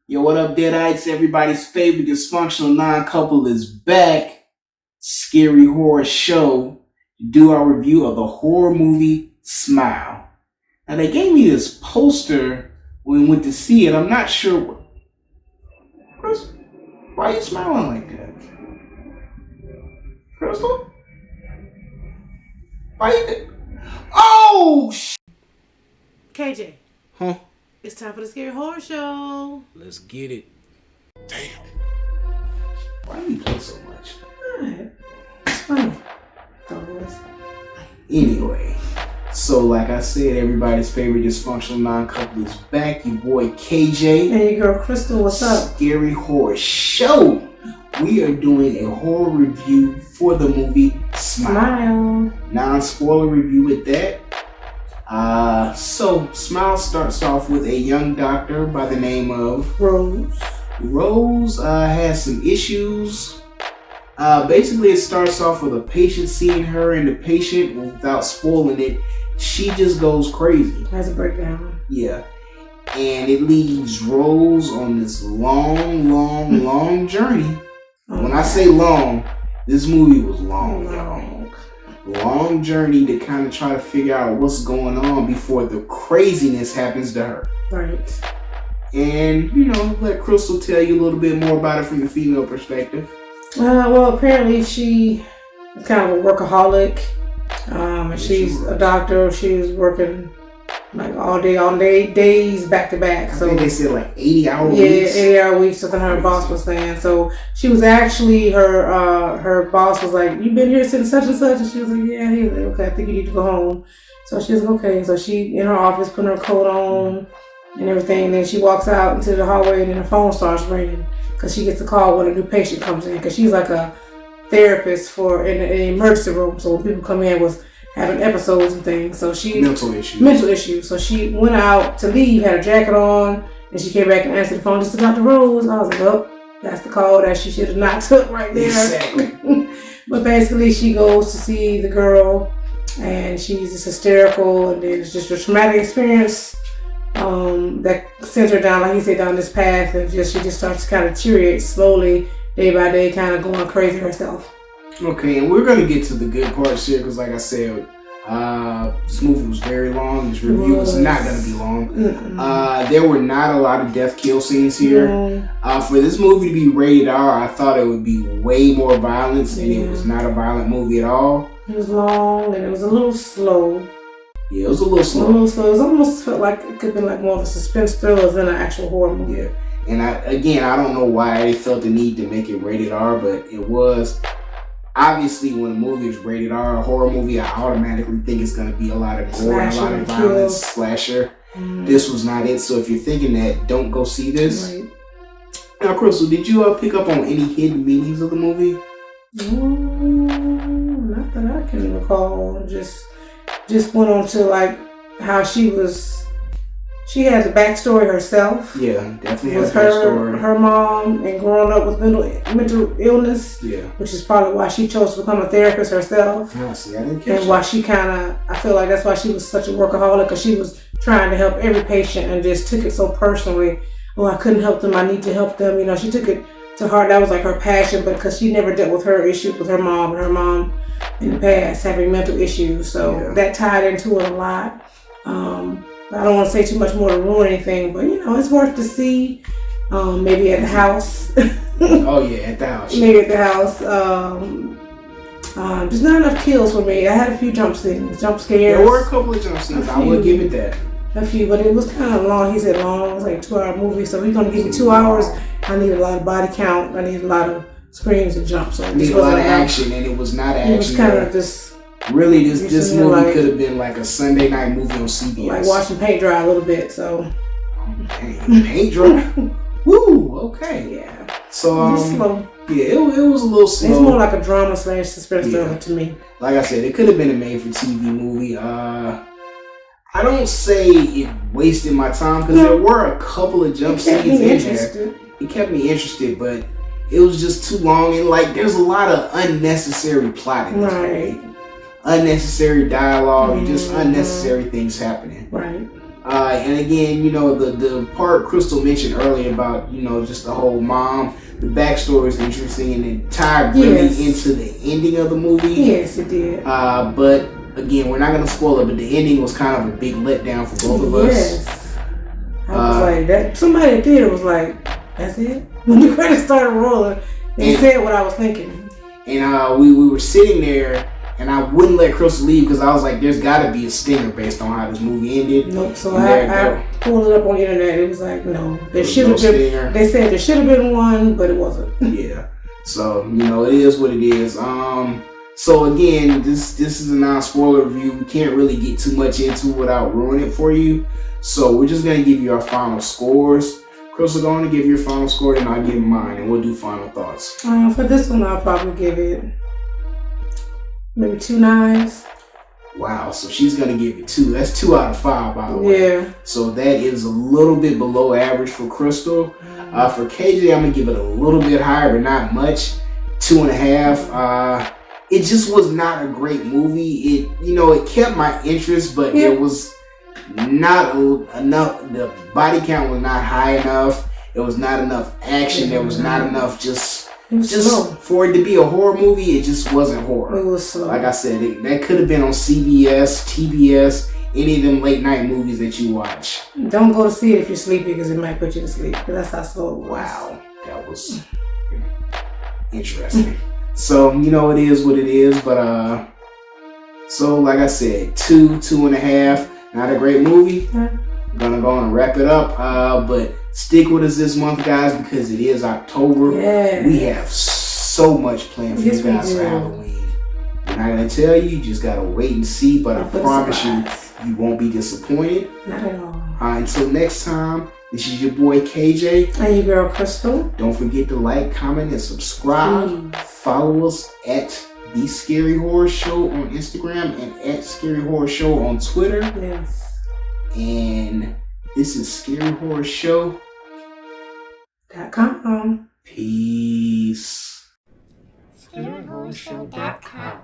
Yo, what up, Deadites? Everybody's favorite dysfunctional non-couple is back. Scary Horror Show to do our review of the horror movie Smile. Now, they gave me this poster when we went to see it. I'm not sure. Chris, why are you smiling like that? Crystal? Why you... Oh, KJ. Huh? It's time for the Scary Horror Show. Let's get it. Damn. Why do you play so much? It's funny. Anyway, so like I said, everybody's favorite dysfunctional non-couple is back. Your boy KJ. Hey, girl, Crystal, what's up? Scary Horror Show. We are doing a horror review for the movie Smile. Non-spoiler review with that. So Smile starts off with a young doctor by the name of Rose. Rose has some issues. Basically, it starts off with a patient seeing her, and the patient, without spoiling it, she just goes crazy. Has a breakdown. Yeah. And it leaves Rose on this long journey. When I say long, this movie was long, y'all. Long journey to kind of try to figure out what's going on before the craziness happens to her. Right. And, let Crystal tell you a little bit more about it from the female perspective. Well, apparently she is kind of a workaholic. And she's a doctor. She's working like all day, days back to back. I think they said like 80-hour weeks. Yeah, 80-hour weeks, something her boss was saying. So she was actually, her boss was like, "You've been here since such and such?" And she was like, "Yeah." He was like, "Okay, I think you need to go home." So she was like, "Okay." So she, in her office, putting her coat on and everything. And then she walks out into the hallway and then her phone starts ringing because she gets a call when a new patient comes in, because she's like a therapist in an emergency room. So when people come in with having episodes and things, so she mental issues. So she went out to leave, had her jacket on, and she came back and answered the phone. "This is Dr. Rose." I was like, "Oh, that's the call that she should have not took right there." Exactly. But basically, she goes to see the girl, and she's just hysterical, and then it's just a traumatic experience that sends her down, like he said, down this path, and she just starts to kind of deteriorate slowly, day by day, kind of going crazy herself. Okay, and we're going to get to the good parts here because, like I said, this movie was very long. This review is not going to be long. There were not a lot of death kill scenes here. For this movie to be rated R, I thought it would be way more violence, and it was not a violent movie at all. It was long, and it was a little slow. Yeah, it was a little slow. It was almost felt like it could have been like more of a suspense thriller than an actual horror movie. Yeah, and I don't know why they felt the need to make it rated R, but it was. Obviously, when a movie is rated R, a horror movie, I automatically think it's going to be a lot of gore, a lot of violence, slasher. This was not it. So if you're thinking that, don't go see this. Right. Now, Crystal, did you pick up on any hidden meanings of the movie? Not that I can recall. Just went on to like how she has a backstory herself. Yeah, definitely has a backstory. Her mom and growing up with mental illness. Yeah. Which is probably why she chose to become a therapist herself. I see. I didn't catch And why she I feel like that's why she was such a workaholic, because she was trying to help every patient and just took it so personally. "Oh, I couldn't help them. I need to help them." She took it to heart. That was like her passion, but because she never dealt with her issues with her mom, and her mom in the past having mental issues. So that tied into it a lot. I don't want to say too much more to ruin anything, but it's worth to see. Maybe at the house. Oh yeah, at the house. Maybe at the house. There's not enough kills for me. I had a few jump scares. There were a couple of jump scenes. I will give it that. A few, but it was kind of long. He said long. It was like a 2-hour movie. So if he's gonna give me 2 hours, I need a lot of body count. I need a lot of screams and jumps. So I need a lot of action, and it was not action. It was kind of just. Really, this movie could have been like a Sunday night movie on CBS. Like watching paint dry a little bit, so. Dang, paint dry? Woo, okay. Yeah. So, slow. Yeah, it was a little slow. It's more like a drama / suspense thriller to me. Like I said, it could have been a made-for-TV movie. I don't say it wasted my time, because there were a couple of jump scenes in there. It kept me interested, but it was just too long, and there's a lot of unnecessary plot in this movie. Unnecessary dialogue and just unnecessary things happening. Right. And again, the part Crystal mentioned earlier about, just the whole mom, the backstory is interesting and it tied really into the ending of the movie. Yes, it did. But again, we're not going to spoil it, but the ending was kind of a big letdown for both of us. Yes. I was like, that. Somebody at the theater was like, that's it? When the credits started rolling, they said what I was thinking. And we were sitting there, and I wouldn't let Crystal leave because I was like, there's got to be a stinger based on how this movie ended. Nope. So I pulled it up on the internet. It was like, no. There should have been. Stinger. They said there should have been one, but it wasn't. Yeah. So, it is what it is. So again, this is a non-spoiler review. We can't really get too much into it without ruining it for you. So we're just going to give you our final scores. Crystal, going to give your final score, and I'll give mine, and we'll do final thoughts. For this one, I'll probably give it maybe 2 9s. Wow, so she's going to give it 2. That's 2 out of 5, by the way. Yeah. So that is a little bit below average for Crystal. For KJ, I'm going to give it a little bit higher, but not much. 2.5. It just was not a great movie. It kept my interest, but it was not enough. The body count was not high enough. It was not enough action. There was not enough just for it to be a horror movie. It just wasn't horror. It was slow. Like I said, that could have been on CBS, TBS, any of them late night movies that you watch. Don't go to see it if you're sleepy because it might put you to sleep. Because that's how slow it was. Wow, that was interesting. So it is what it is. But so like I said, 2.5. Not a great movie. I'm gonna go and wrap it up. But stick with us this month, guys, because it is October. Yeah. We have so much planned for you guys for Halloween. I'm not gonna tell you. You just gotta wait and see. But I promise you won't be disappointed. Not at all. Until next time, this is your boy KJ. And your girl Crystal. Don't forget to like, comment, and subscribe. Follow us at The Scary Horror Show on Instagram and at Scary Horror Show on Twitter. Yes. And this is Scary Horror Show.com. Peace. ScaryHorrorShow.com